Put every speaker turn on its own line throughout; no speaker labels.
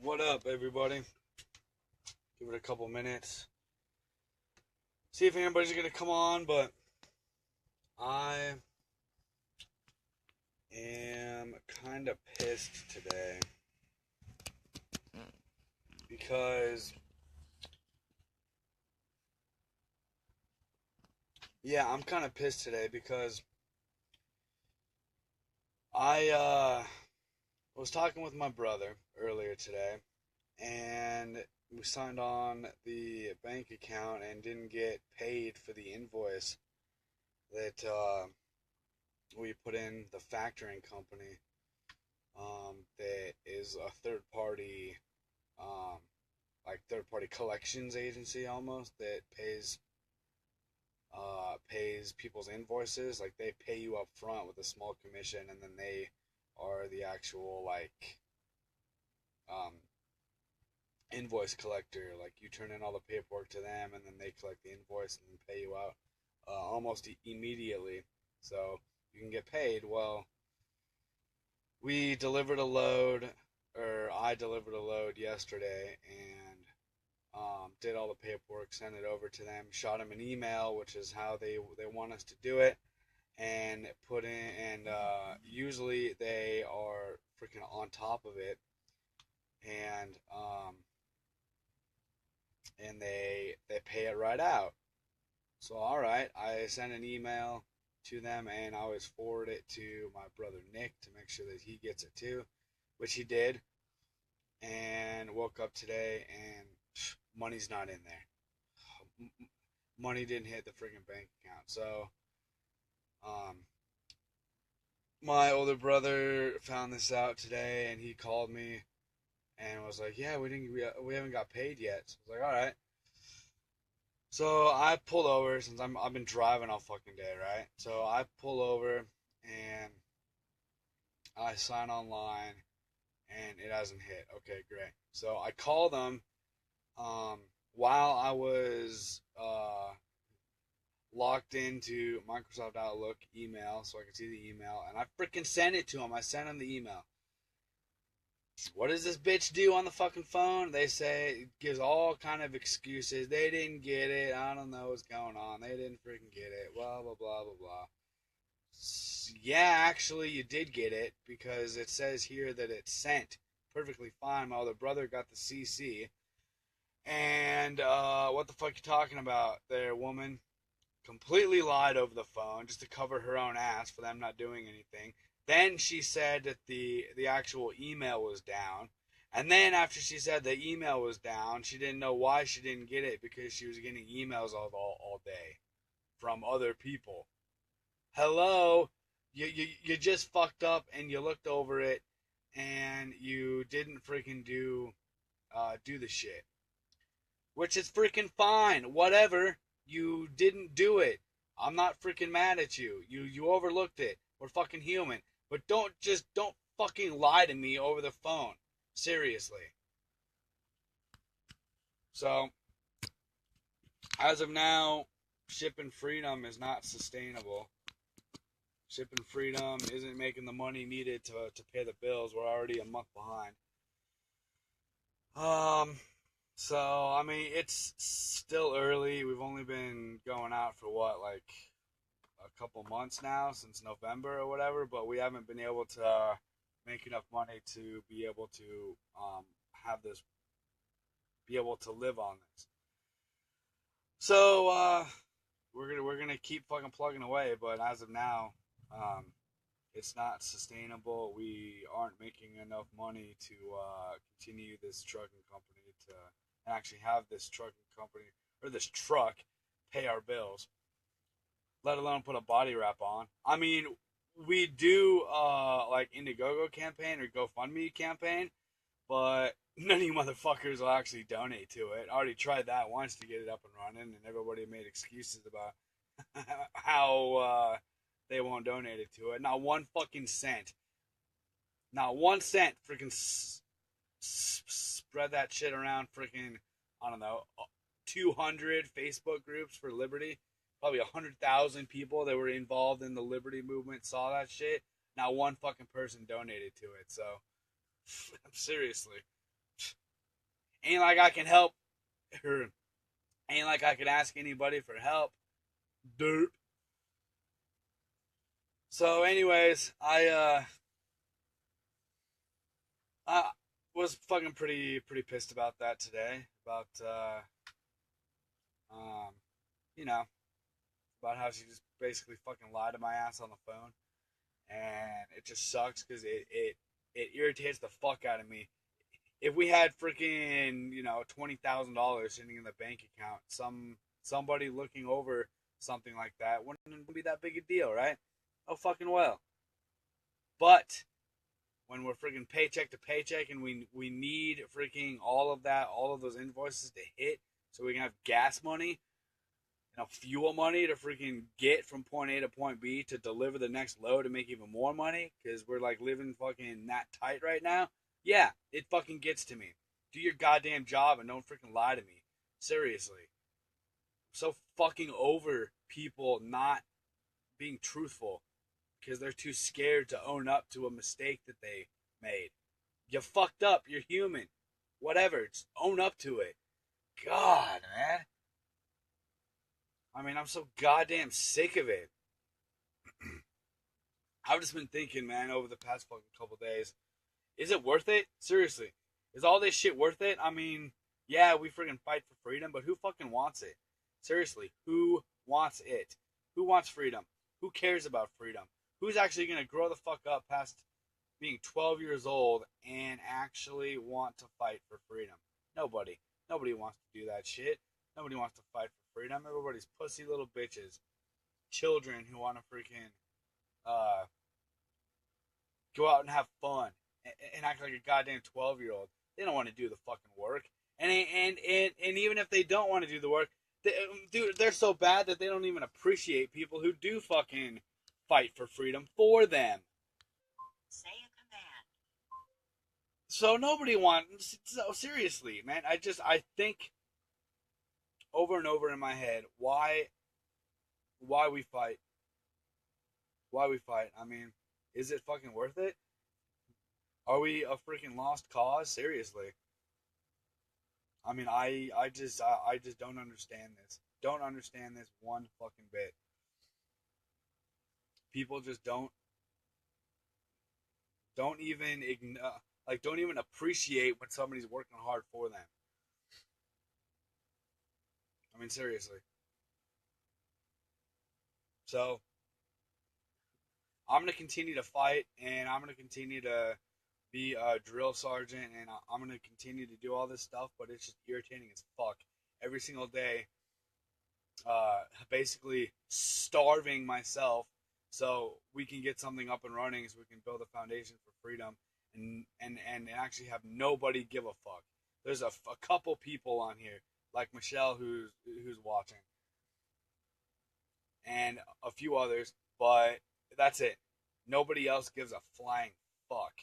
What up, everybody? Give it a couple minutes. See if anybody's gonna come on, but I am kind of pissed today because, I'm kind of pissed today because I was talking with my brother earlier today, and we signed on the bank account and didn't get paid for the invoice that we put in the factoring company that is a third party, third party collections agency almost that pays people's invoices. Like, they pay you up front with a small commission, and then they are the actual um, invoice collector. Like, you turn in all the paperwork to them, and then they collect the invoice and then pay you out almost immediately, so you can get paid. Well, we delivered a load, or I delivered a load yesterday, and did all the paperwork, sent it over to them, shot them an email, which is how they want us to do it, and put in, and usually they are freaking on top of it, and they pay it right out. So, all right, I sent an email to them, and I always forward it to my brother Nick to make sure that he gets it too, which he did. And woke up today, and money's not in there. Money didn't hit the freaking bank account. So, my older brother found this out today, and he called me and was like, "Yeah, we haven't got paid yet." So I was like, "All right." So I pulled over, since I've been driving all fucking day, right? So I pull over and I sign online, and it hasn't hit. Okay, great. So I call them while I was logged into Microsoft Outlook email, so I could see the email, and I freaking sent it to them. I sent them the email. What does this bitch do on the fucking phone? They say, it gives all kind of excuses. They didn't get it. I don't know what's going on. They didn't freaking get it. Blah, blah, blah, blah, blah. Yeah, actually, you did get it, because it says here that it's sent perfectly fine. My other brother got the CC. And what the fuck you talking about there, woman? Completely lied over the phone just to cover her own ass for them not doing anything. Then she said that the actual email was down. And then after she said the email was down, she didn't know why she didn't get it, because she was getting emails all day from other people. Hello? You just fucked up, and you looked over it, and you didn't freaking do the shit. Which is freaking fine. Whatever. You didn't do it. I'm not freaking mad at you. You overlooked it. We're fucking human. But don't fucking lie to me over the phone. Seriously. So, as of now, shipping freedom is not sustainable. Shipping freedom isn't making the money needed to pay the bills. We're already a month behind. So, I mean, it's still early. We've only been going out for a couple months now, since November or whatever, but we haven't been able to make enough money to be able to be able to live on this. So, we're gonna keep fucking plugging away, but as of now, it's not sustainable. We aren't making enough money to continue this trucking company, to actually have this trucking company, or this truck, pay our bills, let alone put a body wrap on. I mean, we do Indiegogo campaign or GoFundMe campaign, but none of you motherfuckers will actually donate to it. I already tried that once to get it up and running, and everybody made excuses about how they won't donate it to it. Not one fucking cent. Not 1 cent. Freaking spread that shit around. Freaking, I don't know, 200 Facebook groups for liberty. Probably 100,000 people that were involved in the liberty movement saw that shit. Not one fucking person donated to it. So, seriously, Ain't like I can help her. Ain't like I can ask anybody for help. Derp. So, anyways, I was fucking pretty pissed about that today. About um, you know, about how she just basically fucking lied to my ass on the phone, and it just sucks because it irritates the fuck out of me. If we had freaking $20,000 sitting in the bank account, somebody looking over something like that wouldn't be that big a deal, right? Oh fucking well. But when we're freaking paycheck to paycheck and we need freaking all of those invoices to hit so we can have gas money, fuel money to freaking get from point A to point B to deliver the next load to make even more money because we're like living fucking that tight right now. Yeah, it fucking gets to me. Do your goddamn job and don't freaking lie to me. Seriously. I'm so fucking over people not being truthful because they're too scared to own up to a mistake that they made. You fucked up. You're human. Whatever. Just own up to it. God, man. I mean, I'm so goddamn sick of it. I've just been thinking, man, over the past fucking couple days, is it worth it? Seriously. Is all this shit worth it? I mean, yeah, we freaking fight for freedom, but who fucking wants it? Seriously, who wants it? Who wants freedom? Who cares about freedom? Who's actually going to grow the fuck up past being 12 years old and actually want to fight for freedom? Nobody. Nobody wants to do that shit. Nobody wants to fight for freedom. Everybody's pussy little bitches. Children who want to freaking go out and have fun and act like a goddamn 12-year-old. They don't want to do the fucking work. And even if they don't want to do the work, they're so bad that they don't even appreciate people who do fucking fight for freedom for them. Say a command. So nobody wants. So seriously, man, I think over and over in my head why we fight. Why we fight? I mean, is it fucking worth it? Are we a freaking lost cause? Seriously. I mean, I just don't understand this. Don't understand this one fucking bit. People just don't even don't even appreciate when somebody's working hard for them. I mean, seriously. So, I'm going to continue to fight, and I'm going to continue to be a drill sergeant, and I'm going to continue to do all this stuff, but it's just irritating as fuck. Every single day, basically starving myself so we can get something up and running so we can build a foundation for freedom and actually have nobody give a fuck. There's a couple people on here, like Michelle, who's watching, and a few others, but that's it. Nobody else gives a flying fuck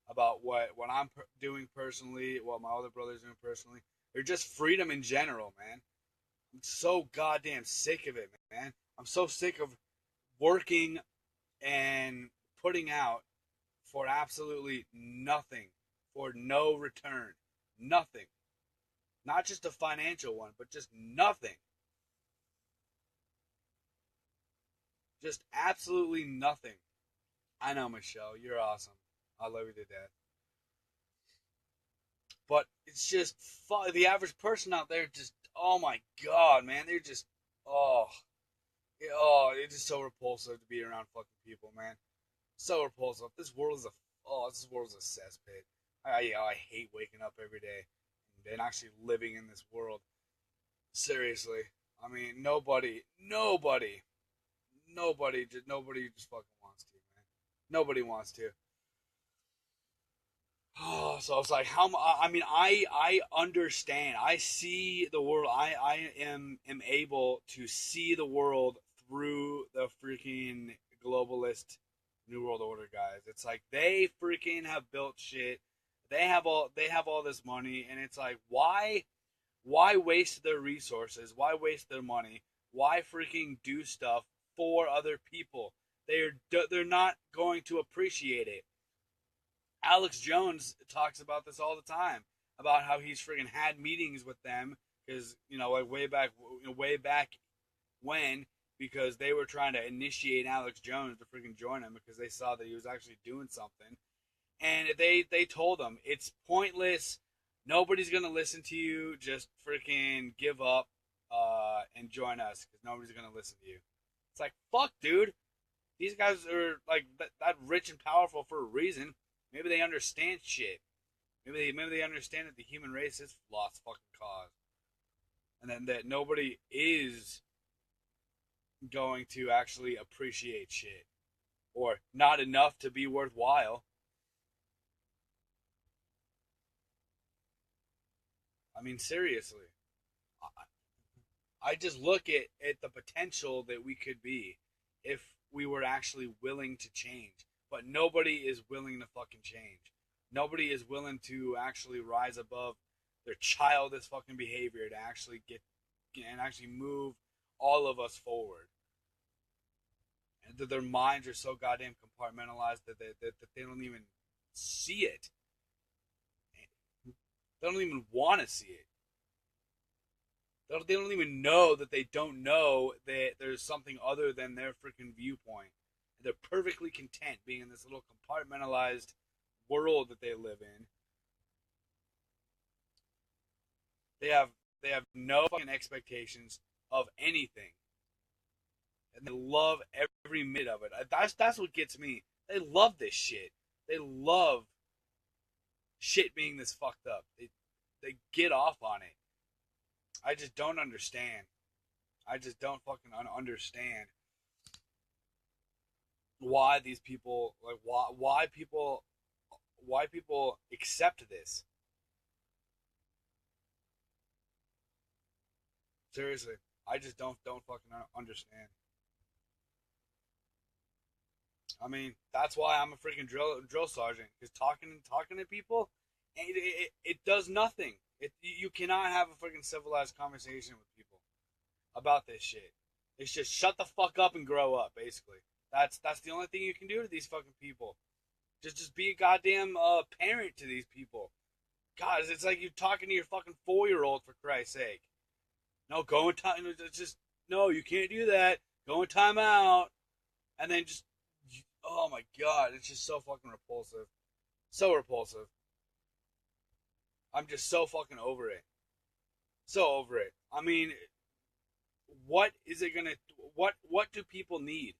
about what I'm doing personally, what my other brother's doing personally, or just freedom in general, man. I'm so goddamn sick of it, man. I'm so sick of working and putting out for absolutely nothing, for no return. Nothing. Not just a financial one, but just nothing. Just absolutely nothing. I know, Michelle, you're awesome. I love you to death. But it's just the average person out there just, oh my god, man, they're just, it's just so repulsive to be around fucking people, man. So repulsive. This world is a cesspit. I hate waking up every day and actually living in this world. Seriously. I mean, nobody just fucking wants to, man. Nobody wants to. Oh, so it's like I understand. I see the world. I am able to see the world through the freaking globalist New World Order guys. It's like they freaking have built shit. They have all this money, and it's like why waste their resources? Why waste their money? Why freaking do stuff for other people? They're not going to appreciate it. Alex Jones talks about this all the time, about how he's friggin' had meetings with them because like way back when, because they were trying to initiate Alex Jones to friggin' join him because they saw that he was actually doing something, and they told him it's pointless. Nobody's gonna listen to you. Just freaking give up and join us because nobody's gonna listen to you. It's like, fuck, dude. These guys are like that rich and powerful for a reason. Maybe they understand shit. Maybe they understand that the human race is lost fucking cause, and then that nobody is going to actually appreciate shit, or not enough to be worthwhile. I mean, seriously. I just look at the potential that we could be if we were actually willing to change. But nobody is willing to fucking change. Nobody is willing to actually rise above their childish fucking behavior to actually get and actually move all of us forward. And that their minds are so goddamn compartmentalized that they don't even see it. They don't even want to see it. They don't even know that they don't know that there's something other than their freaking viewpoint. They're perfectly content being in this little compartmentalized world that they live in. They have no fucking expectations of anything, and they love every minute of it. That's what gets me. They love this shit. They love shit being this fucked up. They get off on it. I just don't understand. I just don't fucking understand why these people like why people accept this. Seriously, I just don't fucking understand. I mean, that's why I'm a freaking drill sergeant, because talking to people, it does nothing. You cannot have a freaking civilized conversation with people about this shit. It's just shut the fuck up and grow up, basically. That's the only thing you can do to these fucking people. Just be a goddamn parent to these people. God, it's like you're talking to your fucking 4-year-old, for Christ's sake. No, go in time. Just no, you can't do that. Go in time out, and then just oh my god, it's just so fucking repulsive. So repulsive. I'm just so fucking over it. So over it. I mean, what is it gonna? What do people need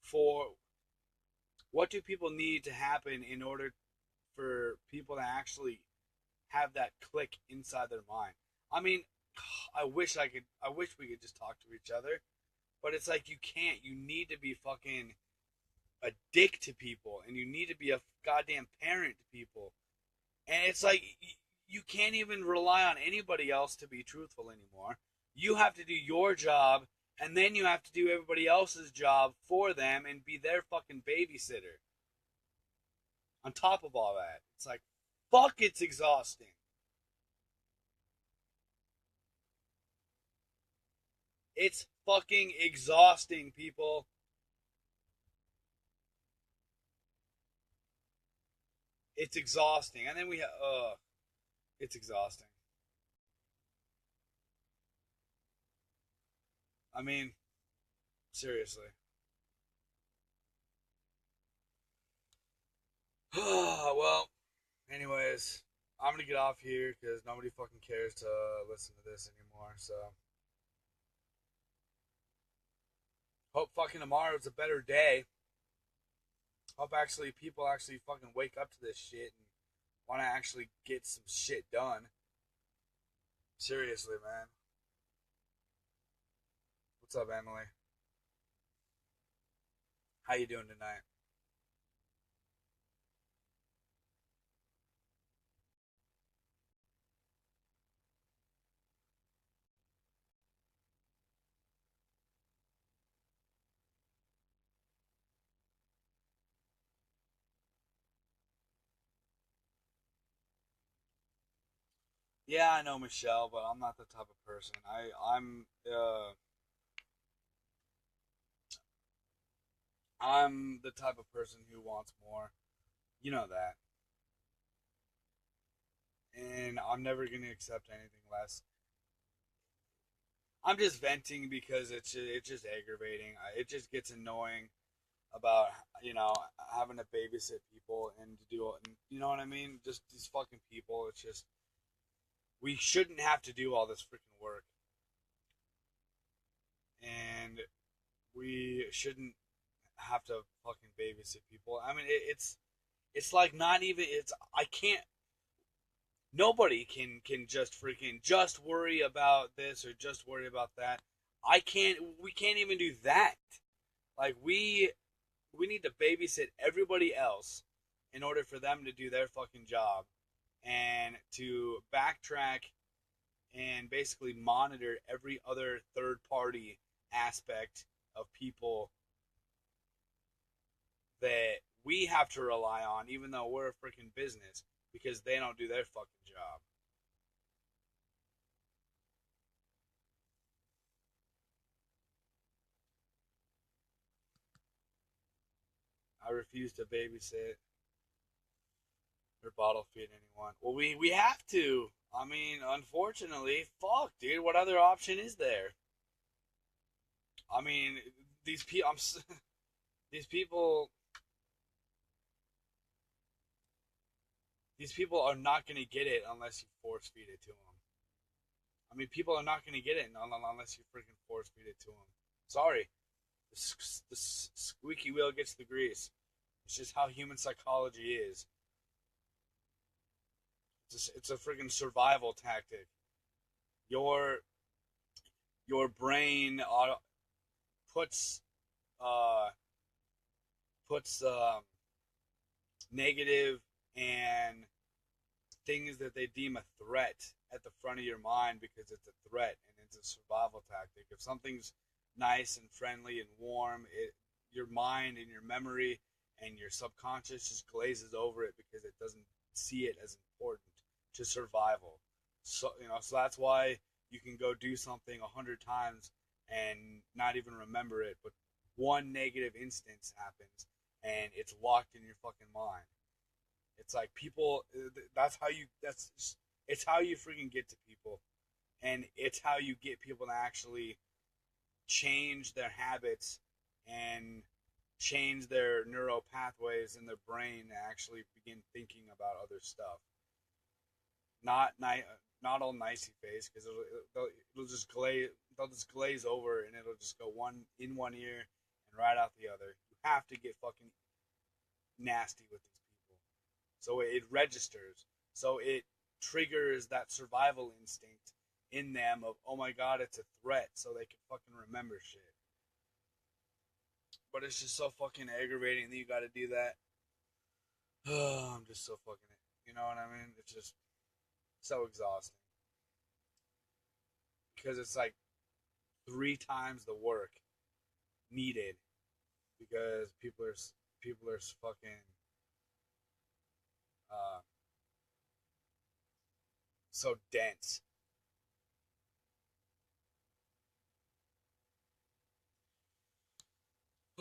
for? What do people need to happen in order for people to actually have that click inside their mind? I mean, I wish we could just talk to each other, but it's like you can't. You need to be fucking a dick to people, and you need to be a goddamn parent to people, and it's like you can't even rely on anybody else to be truthful anymore. You have to do your job, and then you have to do everybody else's job for them and be their fucking babysitter. On top of all that, it's like, fuck, it's exhausting. It's fucking exhausting, people. It's exhausting. And then we have, it's exhausting. I mean, seriously. Well, anyways, I'm gonna get off here because nobody fucking cares to listen to this anymore. So, hope fucking tomorrow's a better day. Hope actually people actually fucking wake up to this shit and want to actually get some shit done. Seriously, man. What's up, Emily? How you doing tonight? Yeah, I know Michelle, but I'm not the type of person. I'm the type of person who wants more. You know that. and I'm never going to accept anything less. I'm just venting because it's just aggravating. It just gets annoying about having to babysit people and to do it. And you know what I mean? Just these fucking people. It's just we shouldn't have to do all this freaking work, and we shouldn't have to fucking babysit people. I mean, it's like not even it's I can't. Nobody can just freaking just worry about this or just worry about that. I can't. We can't even do that. Like we need to babysit everybody else in order for them to do their fucking job and to backtrack and basically monitor every other third party aspect of people that we have to rely on, even though we're a freaking business, because they don't do their fucking job. I refuse to babysit or bottle feed anyone. Well, we have to. I mean, unfortunately, fuck, dude. What other option is there? I mean, these people. These people. These people are not going to get it unless you force feed it to them. I mean, people are not going to get it unless you freaking force feed it to them. Sorry, the squeaky wheel gets the grease. It's just how human psychology is. It's a freaking survival tactic. Your your brain puts uh, puts negative and things that they deem a threat at the front of your mind because it's a threat and it's a survival tactic. If something's nice and friendly and warm, your mind and your memory and your subconscious just glazes over it because it doesn't see it as important to survival. So that's why you can go do something 100 times and not even remember it, but one negative instance happens and it's locked in your fucking mind. It's like people. It's how you freaking get to people, and it's how you get people to actually change their habits and change their neural pathways in their brain to actually begin thinking about other stuff. Not all nicey face because it'll just glaze. They'll just glaze over and it'll just go one in one ear and right out the other. You have to get fucking nasty with these people. So it registers. So it triggers that survival instinct in them of, oh my god, it's a threat, so they can fucking remember shit. But it's just so fucking aggravating that you gotta do that. Oh, I'm just so fucking, you know what I mean? It's just so exhausting. Because it's like 3 times the work needed because people are fucking uh, so dense.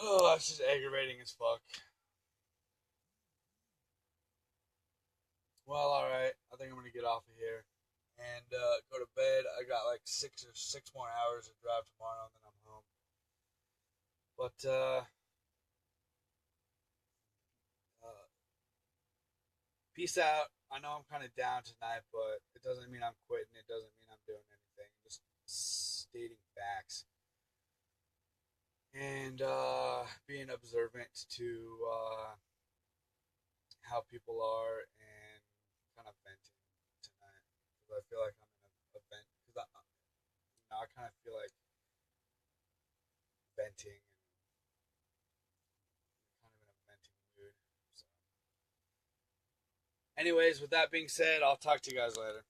Oh, that's just aggravating as fuck. Well, all right. I think I'm gonna get off of here and go to bed. I got like 6 more hours to drive tomorrow, and then I'm home. But peace out. I know I'm kind of down tonight, but it doesn't mean I'm quitting. It doesn't mean I'm doing anything. Just stating facts and being observant to how people are and kind of venting tonight because I feel like I'm in a vent because I kind of feel like venting and kind of in a venting mood. So, anyways, with that being said, I'll talk to you guys later.